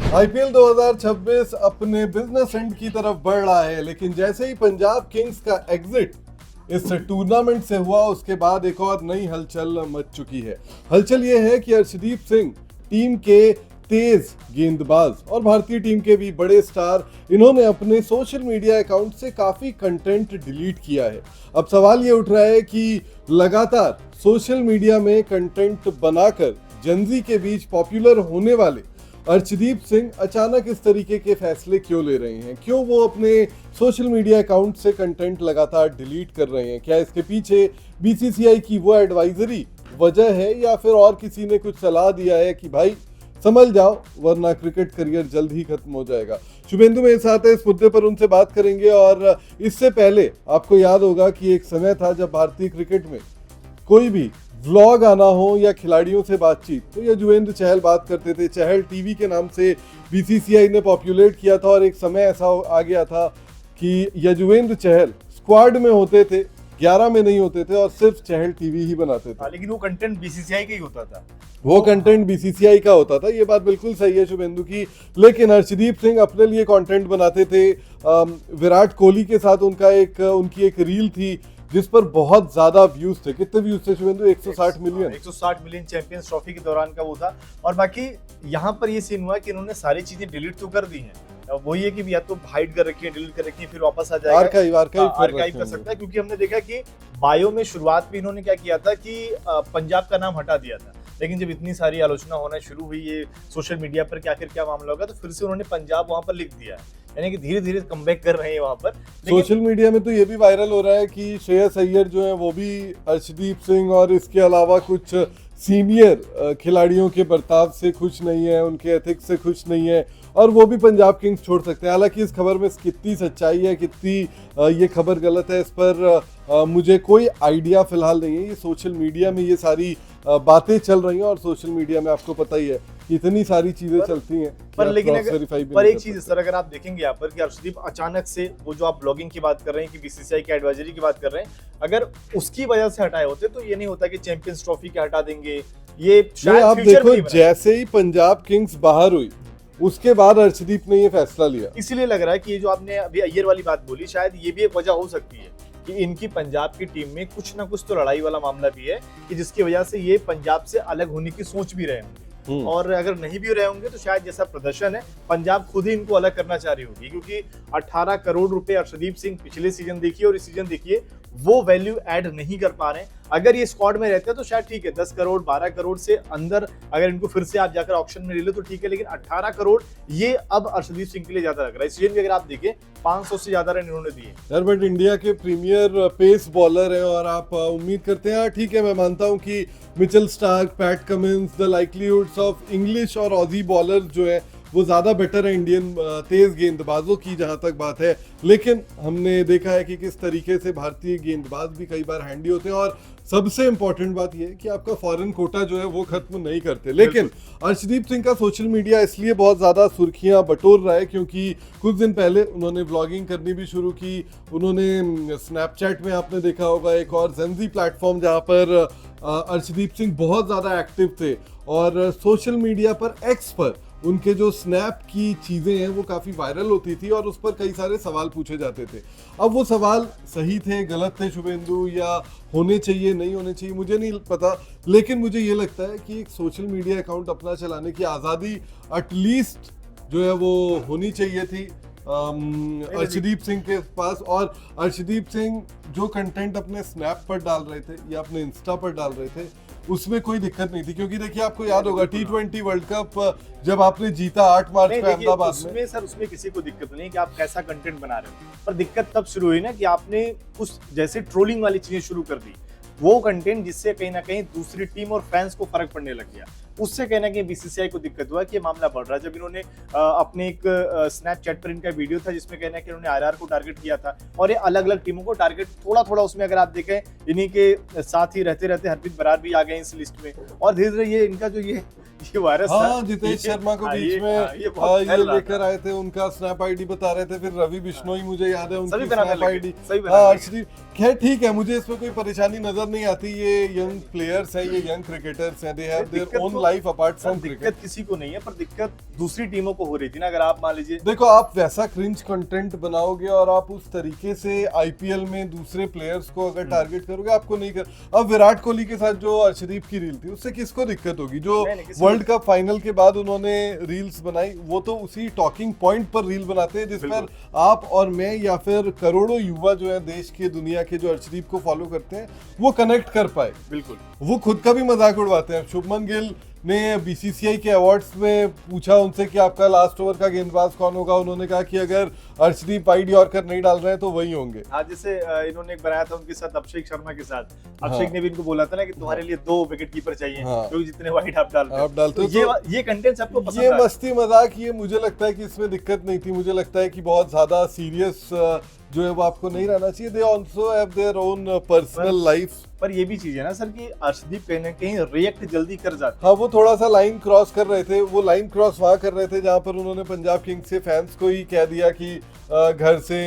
IPL 2026 अपने business and की तरफ बढ़ रहा है, लेकिन जैसे ही पंजाब किंग्स का एग्जिट इस टूर्नामेंट से हुआ, उसके बाद एक और नई हलचल मच चुकी है। हलचल ये है कि अर्शदीप सिंह टीम के तेज गेंदबाज और भारतीय टीम के भी बड़े स्टार, इन्होंने अपने सोशल मीडिया अकाउंट से काफी कंटेंट डिलीट किया है। अब सवाल ये उठ रहा है कि लगातार सोशल मीडिया में कंटेंट बनाकर जनजी के बीच पॉपुलर होने वाले अर्शदीप सिंह अचानक इस तरीके के फैसले क्यों ले रहे हैं? क्यों वो अपने सोशल मीडिया अकाउंट से कंटेंट लगातार डिलीट कर रहे हैं? क्या इसके पीछे बीसीसीआई की वो एडवाइजरी वजह है, या फिर और किसी ने कुछ सलाह दिया है कि भाई संभल जाओ वरना क्रिकेट करियर जल्द ही खत्म हो जाएगा? शुभेंदु मेरे साथ है, इस मुद्दे पर उनसे बात करेंगे। और इससे पहले आपको याद होगा कि एक समय था जब भारतीय क्रिकेट में कोई भी व्लॉग आना हो या खिलाड़ियों से बातचीत, तो युजवेंद्र चहल बात करते थे। चहल टीवी के नाम से बीसीसीआई ने पॉपुलेट किया था और एक समय ऐसा आ गया था कि युजवेंद्र चहल स्क्वाड में होते थे, 11 में नहीं होते थे और सिर्फ चहल टीवी ही बनाते थे। लेकिन वो कंटेंट बीसीसीआई का ही होता था। वो कंटेंट बीसीसीआई का होता था, ये बात बिल्कुल सही है शुभेंदु की। लेकिन अर्शदीप सिंह अपने लिए कंटेंट बनाते थे। विराट कोहली के साथ उनकी एक रील थी जिस पर बहुत ज्यादा व्यूज थे। कितने व्यूज थे Shubhendu? 160 million. 160 million champions trophy के दौरान का वो था। और बाकी यहाँ पर ये सीन हुआ कि इन्होंने सारी चीजें डिलीट तो कर दी हैं। वही है कि या तो हाइड कर रखी है, डिलीट कर रखी है, फिर वापस आ जाएगा, आर्काइव कर सकता है। क्योंकि हमने देखा कि बायो में शुरुआत में इन्होंने क्या किया था कि पंजाब का नाम हटा दिया था, लेकिन जब इतनी सारी आलोचना होना शुरू हुई ये सोशल मीडिया पर कि आखिर क्या मामला होगा, तो फिर से उन्होंने पंजाब वहां पर लिख दिया है। यानी कि धीरे धीरे कमबैक कर रहे हैं वहां पर। सोशल मीडिया में तो ये भी वायरल हो रहा है कि श्रेयस अय्यर जो है वो भी अर्शदीप सिंह और इसके अलावा कुछ सीनियर खिलाड़ियों के बर्ताव से खुश नहीं है, उनके एथिक्स से खुश नहीं है और वो भी पंजाब किंग्स छोड़ सकते हैं। हालांकि इस खबर में कितनी सच्चाई है, कितनी ये खबर गलत है, इस पर मुझे कोई आइडिया फिलहाल नहीं है। ये सोशल मीडिया में ये सारी बातें चल रही हैं और सोशल मीडिया में आपको पता ही है इतनी सारी चीजें चलती हैं। पर लेकिन एक चीज सर, अगर आप देखेंगे यहाँ पर कि अर्शदीप अचानक से वो जो आप ब्लॉगिंग की बात कर रहे हैं कि बीसीसीआई की एडवाइजरी की बात कर रहे हैं, अगर उसकी वजह से हटाए होते तो ये नहीं होता कि चैंपियंस ट्रॉफी के हटा देंगे। ये शायद आप देखो, जैसे ही पंजाब किंग्स बाहर हुई उसके बाद अर्शदीप ने ये फैसला लिया। इसीलिए लग रहा है कि ये जो आपने अभी अय्यर वाली बात बोली, शायद ये भी एक वजह हो सकती है कि इनकी पंजाब की टीम में कुछ ना कुछ तो लड़ाई वाला मामला भी है कि जिसकी वजह से ये पंजाब से अलग होने की सोच भी रहे होंगे। और अगर नहीं भी रहे होंगे तो शायद जैसा प्रदर्शन है पंजाब खुद ही इनको अलग करना चाह रही होगी, क्योंकि 18 करोड़ रुपए अर्शदीप सिंह पिछले सीजन देखिए और इस सीजन देखिए वो वैल्यू ऐड नहीं कर पा रहे हैं। अगर ये स्क्वाड में रहते हैं तो शायद ठीक है, 10 करोड़ 12 करोड़ से अंदर अगर इनको फिर से आप जाकर ऑक्शन में ले लो तो ठीक है, लेकिन 18 करोड़ ये अब अर्शदीप सिंह के लिए ज्यादा लग रहा है। इस सीजन भी अगर आप देखिए 500 से ज्यादा रन इन्होंने दिए यार, बट इंडिया के प्रीमियर पेस बॉलर हैं और आप उम्मीद करते हैं, ठीक है मैं मानता हूं कि Mitchell Starc, Pat Cummins, the likelihoods of English और ऑजी बॉलर जो है वो ज़्यादा बेटर है इंडियन तेज गेंदबाजों की जहां तक बात है। लेकिन हमने देखा है कि किस तरीके से भारतीय गेंदबाज भी कई बार हैंडी होते हैं और सबसे इंपॉर्टेंट बात यह है कि आपका फॉरेन कोटा जो है वो खत्म नहीं करते। लेकिन अर्शदीप सिंह का सोशल मीडिया इसलिए बहुत ज़्यादा सुर्खियां बटोर रहा है क्योंकि कुछ दिन पहले उन्होंने व्लॉगिंग करनी भी शुरू की। उन्होंने स्नैपचैट में, आपने देखा होगा, एक और जेंजी प्लेटफॉर्म जहां पर अर्शदीप सिंह बहुत ज़्यादा एक्टिव थे और सोशल मीडिया पर, एक्स पर उनके जो स्नैप की चीज़ें हैं वो काफ़ी वायरल होती थी और उस पर कई सारे सवाल पूछे जाते थे। अब वो सवाल सही थे, गलत थे शुभेंदु, या होने चाहिए नहीं होने चाहिए, मुझे नहीं पता। लेकिन मुझे ये लगता है कि एक सोशल मीडिया अकाउंट अपना चलाने की आज़ादी एटलीस्ट जो है वो होनी चाहिए थी अर्शदीप सिंह के पास। और अर्शदीप सिंह जो कंटेंट अपने स्नैप पर डाल रहे थे या अपने इंस्टा पर डाल रहे थे उसमें कोई दिक्कत नहीं थी, क्योंकि देखिए आपको याद होगा T20 वर्ल्ड कप जब आपने जीता 8 मार्च पे अहमदाबाद में, सर उसमें किसी को दिक्कत नहीं कि आप कैसा कंटेंट बना रहे हो, पर दिक्कत तब शुरू हुई ना कि आपने कुछ जैसे ट्रोलिंग वाली चीजें शुरू कर दी, वो कंटेंट जिससे कहीं ना कहीं दूसरी टीम और फैंस को फर्क पड़ने लग गया। उससे कहीं ना कहीं बीसीसीआई को दिक्कत हुआ कि ये मामला बढ़ रहा है। जब इन्होंने अपने एक स्नैपचैट पर इनका वीडियो था जिसमें कहना है कि इन्होंने आरआर को टारगेट किया था और ये अलग अलग टीमों को टारगेट थोड़ा थोड़ा, उसमें अगर आप देखें इन्हीं के साथ ही रहते रहते हरप्रीत बरार भी आ गए इस लिस्ट में। और धीरे धीरे ये इनका जो ये वायरस हाँ, जितेश शर्मा को बीच में ये बहुत ये फैल रहा लेकर था। आए थे, उनका स्नैप आईडी बता रहे थे, फिर रवि बिश्नोई मुझे याद है उनकी सभी बनाने स्नैप लगे, आईडी। सभी बनाने हाँ लगे। अर्शदीप, खैर ठीक है, मुझे इसमें कोई परेशानी नजर नहीं आती। ये यंग प्लेयर्स हैं, ये यंग क्रिकेटर्स हैं, दे हैव देयर दिक्कत ओन तो- लाइफ अपार्ट फ्रॉम दिक्कत क्रिकेट। किसी को नहीं है, पर दिक्कत दूसरी टीमों को हो रही थी ना। अगर आप मान लीजिए, देखो आप वैसा क्रिंज कंटेंट बनाओगे और आप उस तरीके से आईपीएल में दूसरे प्लेयर्स को अगर टारगेट करोगे, आपको नहीं कर। अब विराट कोहली के साथ जो अर्शदीप की रील थी, उससे किसको दिक्कत होगी? जो नहीं, किसी वर्ल्ड कप फाइनल के बाद उन्होंने रील्स बनाई, वो तो उसी टॉकिंग पॉइंट पर रील बनाते हैं जिस पर आप और मैं या फिर करोड़ों युवा जो है देश के, दुनिया के, जो अर्शदीप को फॉलो करते हैं, वो कनेक्ट कर पाए। बिल्कुल वो खुद का भी मजाक उड़वाते हैं। शुभमन गिल ने बीसीसीआई के अवार्ड्स में पूछा उनसे कि आपका लास्ट ओवर का गेंदबाज कौन होगा, उन्होंने कहा कि अगर अर्शदीप आईडी ऑर्कर नहीं डाल रहे हैं तो वही होंगे। आज जैसे इन्होंने एक बनाया था उनके साथ, अभिषेक शर्मा के साथ। अभिषेक ने भी इनको बोला था ना कि तुम्हारे लिए 2 विकेट कीपर चाहिए, हाँ। क्योंकि जितने वाइड आप डालते आप डालते हो तो ये कंटेंट सबको पसंद ये आ रहा है। मस्ती मजाक, ये मुझे लगता है कि इसमें दिक्कत नहीं थी। मुझे लगता है कि बहुत ज्यादा सीरियस जो है वो आपको नहीं रहना चाहिए। They also have their own personal life. पर ये भी चीज है ना सर कि अर्शदीप कहीं ना कहीं रिएक्ट जल्दी कर जाते हाँ, वो थोड़ा सा लाइन क्रॉस कर रहे थे। वो लाइन क्रॉस वहां कर रहे थे जहां पर उन्होंने पंजाब किंग्स के फैंस को ही कह दिया कि घर से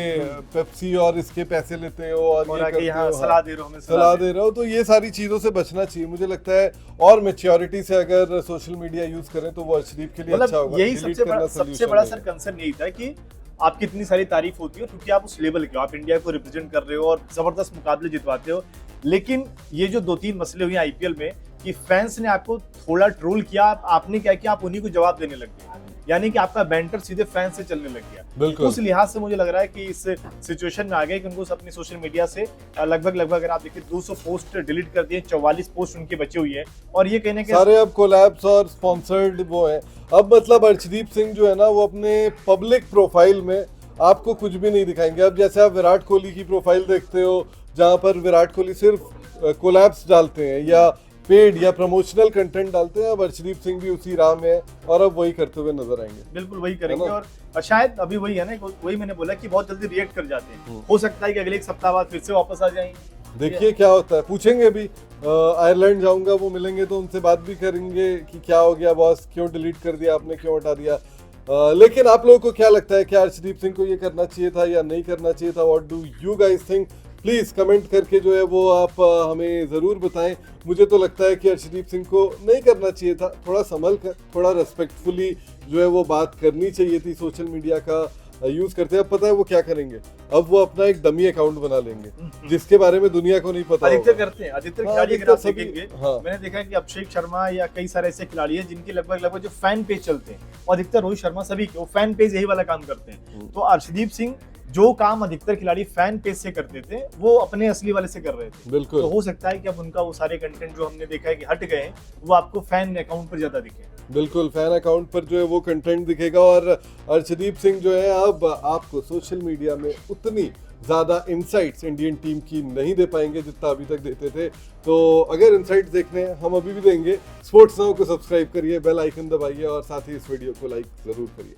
पेप्सी और इसके पैसे लेते हो और ये आगे करते यहाँ हो, सलाह दे रहे हो, हमें सलाह दे रहे हो। तो ये सारी चीजों से बचना चाहिए मुझे लगता है। और मेच्योरिटी से अगर सोशल मीडिया यूज करें तो वो अर्शदीप के लिए अच्छा मतलब होगा। यही Delete सबसे करना बड़ा solution सर नहीं है। कंसर्न यही था कि आपकी इतनी सारी तारीफ होती है क्योंकि आप उस लेवल के हो, आप इंडिया को रिप्रेजेंट कर रहे हो और जबरदस्त मुकाबले जितवाते हो। लेकिन ये जो 2-3 मसले हुए आईपीएल में कि फैंस ने आपको थोड़ा ट्रोल किया, आपने क्या किया, आप उन्हीं को जवाब देने लग गए, यानी कि आपका बैंटर सीधे फैंस से चलने लग गया। बिल्कुल। उस लिहाज से मुझे लग रहा है कि इस सिचुएशन में आ गए कि उनको अपनी सोशल मीडिया से लगभग अगर आप देखिए 200 पोस्ट डिलीट कर दिए, 44 पोस्ट उनकी बची हुई है। और ये कहने के सारे अब कोलैब्स और स्पॉन्सर्ड वो हैं। अब मतलब अर्शदीप सिंह जो है ना, वो अपने पब्लिक प्रोफाइल में आपको कुछ भी नहीं दिखाएंगे। अब जैसे आप विराट कोहली की प्रोफाइल देखते हो, जहां पर विराट कोहली सिर्फ कोलैब्स डालते हैं या पेड या प्रमोशनल कंटेंट डालते हैं, अब अर्शदीप सिंह भी उसी राह में है और अब वही करते हुए नजर आएंगे। बिल्कुल वही करेंगे। है ना? और शायद अभी वही है ना, वही मैंने बोला कि बहुत जल्दी रिएक्ट कर जाते हैं। हो सकता है कि अगले 1 सप्ताह बाद फिर से वापस आ जाएंगे। देखिए क्या होता है, पूछेंगे भी। आयरलैंड जाऊंगा, वो मिलेंगे तो उनसे बात भी करेंगे कि क्या हो गया बॉस, क्यों डिलीट कर दिया आपने, क्यों हटा दिया। लेकिन आप लोगों को क्या लगता है, क्या अर्शदीप सिंह को ये करना चाहिए था या नहीं करना चाहिए था? What do you guys think? Please comment करके जो है वो आप हमें जरूर बताएं। मुझे तो लगता है कि अर्शदीप सिंह को नहीं करना चाहिए था। थोड़ा संभल कर, थोड़ा रेस्पेक्टफुली जो है वो बात करनी चाहिए थी। सोशल मीडिया का यूज करते हैं। अब पता है वो क्या करेंगे, अब वो अपना एक डमी अकाउंट बना लेंगे जिसके बारे में दुनिया को नहीं पता अधिकतर होगा। करते हैं, अधिकतर हाँ, खिलाड़ी अगर आप अधिकतर सभी- देखेंगे, हाँ। मैंने देखा है कि अभिषेक शर्मा या कई सारे ऐसे खिलाड़ी हैं जिनके लगभग जो फैन पेज चलते हैं, और अधिकतर रोहित शर्मा सभी के वो फैन पेज यही वाला काम करते हैं। तो अर्शदीप सिंह जो काम अधिकतर खिलाड़ी फैन पेज से करते थे, वो अपने असली वाले से कर रहे थे। बिल्कुल। तो हो सकता है कि अब उनका वो सारे कंटेंट जो हमने देखा है कि हट गए हैं, वो आपको फैन अकाउंट पर ज्यादा दिखे। बिल्कुल, फैन अकाउंट पर जो है वो कंटेंट दिखेगा। और अर्शदीप सिंह जो है अब आपको सोशल मीडिया में उतनी ज़्यादा इनसाइट्स इंडियन टीम की नहीं दे पाएंगे जितना अभी तक देते थे। तो अगर इनसाइट्स देखने हैं, हम अभी भी देंगे। स्पोर्ट्स नाउ को सब्सक्राइब करिए, बेल आइकन दबाइए और साथ ही इस वीडियो को लाइक ज़रूर करिए।